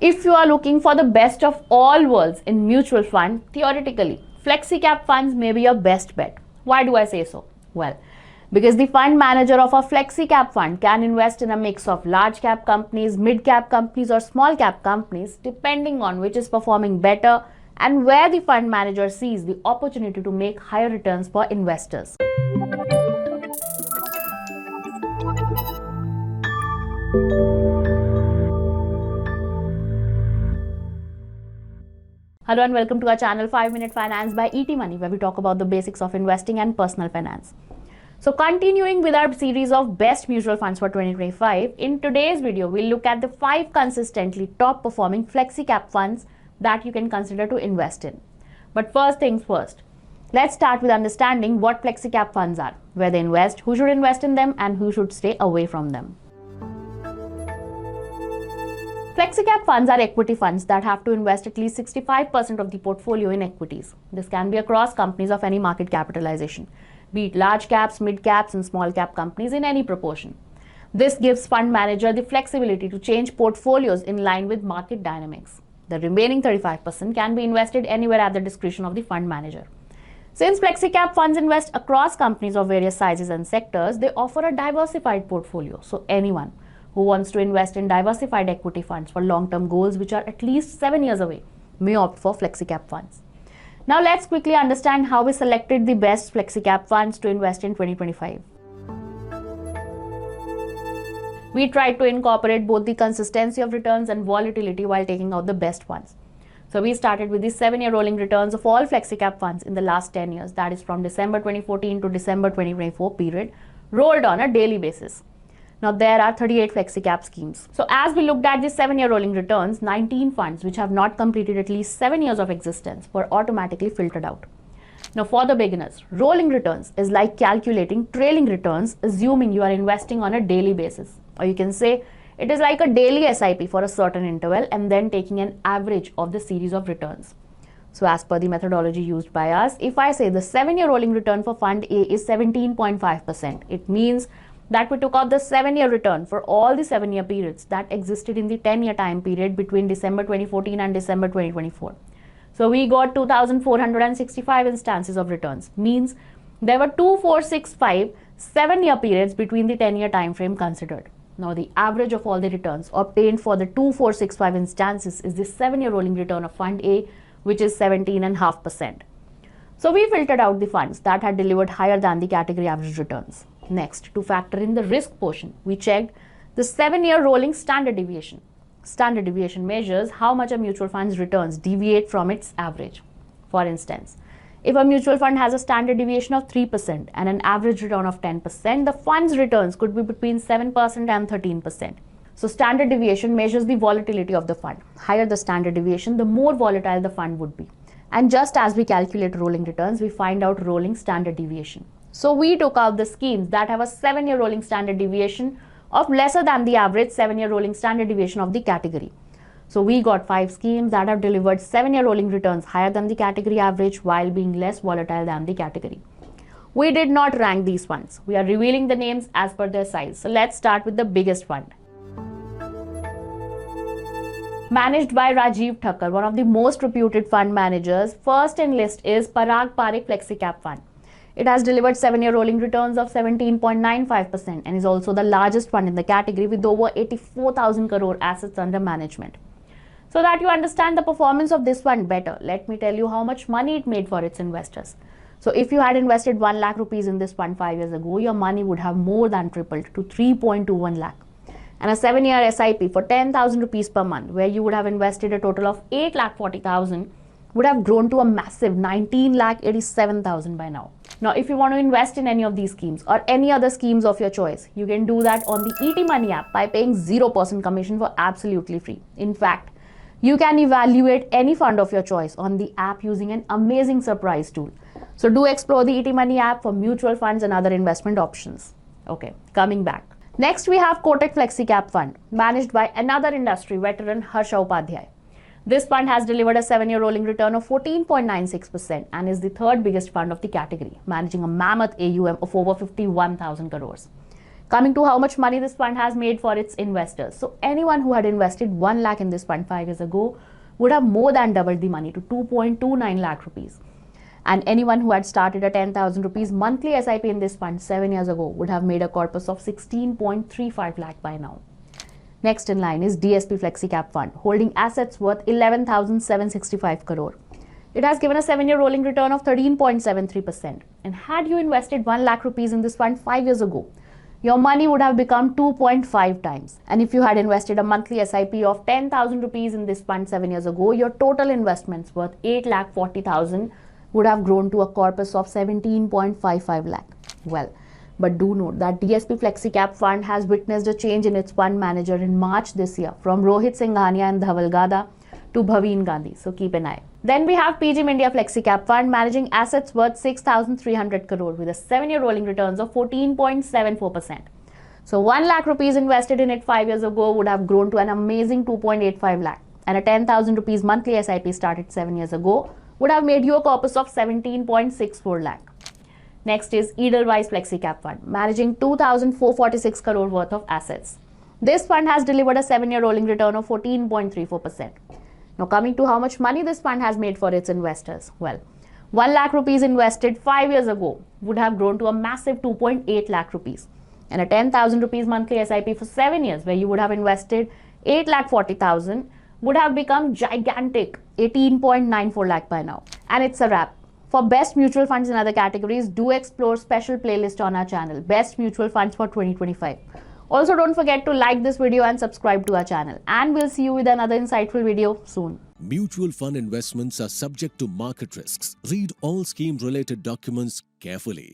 If you are looking for the best of all worlds in mutual fund, theoretically, Flexi Cap Funds may be your best bet. Why do I say so? Well, because the fund manager of a Flexi Cap Fund can invest in a mix of large cap companies, mid cap companies or small cap companies depending on which is performing better and where the fund manager sees the opportunity to make higher returns for investors. Hello and welcome to our channel 5-Minute Finance by ET Money, where we talk about the basics of investing and personal finance. So continuing with our series of best mutual funds for 2025, in today's video, we'll look at the 5 consistently top performing Flexi Cap funds that you can consider to invest in. But first things first, let's start with understanding what Flexi Cap funds are, where they invest, who should invest in them and who should stay away from them. Flexi Cap funds are equity funds that have to invest at least 65% of the portfolio in equities. This can be across companies of any market capitalization, be it large caps, mid caps and small cap companies in any proportion. This gives fund manager the flexibility to change portfolios in line with market dynamics. The remaining 35% can be invested anywhere at the discretion of the fund manager. Since Flexi Cap funds invest across companies of various sizes and sectors, they offer a diversified portfolio. So anyone who wants to invest in diversified equity funds for long-term goals which are at least 7 years away may opt for Flexi Cap funds. Now let's quickly understand how we selected the best Flexi Cap funds to invest in 2025. We tried to incorporate both the consistency of returns and volatility while taking out the best ones. So we started with the 7-year rolling returns of all Flexi Cap funds in the last 10 years, that is from December 2014 to December 2024 period, rolled on a daily basis. Now there are 38 Flexi Cap schemes. So as we looked at the 7-year rolling returns, 19 funds which have not completed at least 7 years of existence were automatically filtered out. Now for the beginners, rolling returns is like calculating trailing returns assuming you are investing on a daily basis. Or you can say it is like a daily SIP for a certain interval and then taking an average of the series of returns. So as per the methodology used by us, if I say the 7-year rolling return for Fund A is 17.5%, it means that we took out the 7-year return for all the 7-year periods that existed in the 10-year time period between December 2014 and December 2024. So we got 2,465 instances of returns, means there were 2,465 7-year periods between the 10-year time frame considered. Now the average of all the returns obtained for the 2,465 instances is the 7-year rolling return of Fund A, which is 17.5%. So we filtered out the funds that had delivered higher than the category average returns. Next, to factor in the risk portion, we checked the 7-year rolling standard deviation. Standard deviation measures how much a mutual fund's returns deviate from its average. For instance, if a mutual fund has a standard deviation of 3% and an average return of 10%, the fund's returns could be between 7% and 13%. So standard deviation measures the volatility of the fund. Higher the standard deviation, the more volatile the fund would be. And just as we calculate rolling returns, we find out rolling standard deviation. So we took out the schemes that have a 7-year rolling standard deviation of lesser than the average 7-year rolling standard deviation of the category. So we got 5 schemes that have delivered 7-year rolling returns higher than the category average while being less volatile than the category. We did not rank these funds. We are revealing the names as per their size. So let's start with the biggest fund. Managed by Rajiv Thakkar, one of the most reputed fund managers, first in list is Parag Parikh Flexi Cap Fund. It has delivered 7-year rolling returns of 17.95% and is also the largest fund in the category with over 84,000 crore assets under management. So that you understand the performance of this fund better, let me tell you how much money it made for its investors. So if you had invested 1 lakh rupees in this fund 5 years ago, your money would have more than tripled to 3.21 lakh. And a 7-year SIP for 10,000 rupees per month, where you would have invested a total of 8,40,000, would have grown to a massive 19,87,000 by now. Now, if you want to invest in any of these schemes or any other schemes of your choice, you can do that on the ET Money app by paying 0% commission for absolutely free. In fact, you can evaluate any fund of your choice on the app using an amazing surprise tool. So do explore the ET Money app for mutual funds and other investment options. Okay, coming back. Next, we have Kotak Flexi Cap Fund, managed by another industry veteran, Harsha Upadhyay. This fund has delivered a 7-year rolling return of 14.96% and is the 3rd biggest fund of the category, managing a mammoth AUM of over 51,000 crores. Coming to how much money this fund has made for its investors. So anyone who had invested 1 lakh in this fund 5 years ago would have more than doubled the money to 2.29 lakh rupees. And anyone who had started a 10,000 rupees monthly SIP in this fund 7 years ago would have made a corpus of 16.35 lakh by now. Next in line is DSP Flexi Cap Fund, holding assets worth 11,765 crore. It has given a 7-year rolling return of 13.73%. And had you invested 1 lakh rupees in this fund 5 years ago, your money would have become 2.5 times. And if you had invested a monthly SIP of 10,000 rupees in this fund 7 years ago, your total investments worth 8,40,000 would have grown to a corpus of 17.55 lakh. Well, but do note that DSP Flexi Cap Fund has witnessed a change in its fund manager in March this year from Rohit Singhania and Dhaval Gada to Bhavin Gandhi. So keep an eye. Then we have PGIM India Flexi Cap Fund managing assets worth 6,300 crore with a 7-year rolling returns of 14.74%. So 1 lakh rupees invested in it 5 years ago would have grown to an amazing 2.85 lakh. And a 10,000 rupees monthly SIP started 7 years ago would have made you a corpus of 17.64 lakh. Next is Edelweiss Flexi Cap Fund, managing 2,446 crore worth of assets. This fund has delivered a 7-year rolling return of 14.34%. Now coming to how much money this fund has made for its investors. Well, 1 lakh rupees invested 5 years ago would have grown to a massive 2.8 lakh rupees. And a 10,000 rupees monthly SIP for 7 years where you would have invested 8,40,000 would have become gigantic 18.94 lakh by now. And it's a wrap. For best mutual funds in other categories, do explore special playlist on our channel, Best Mutual Funds for 2025. Also, don't forget to like this video and subscribe to our channel. And we'll see you with another insightful video soon. Mutual fund investments are subject to market risks. Read all scheme-related documents carefully.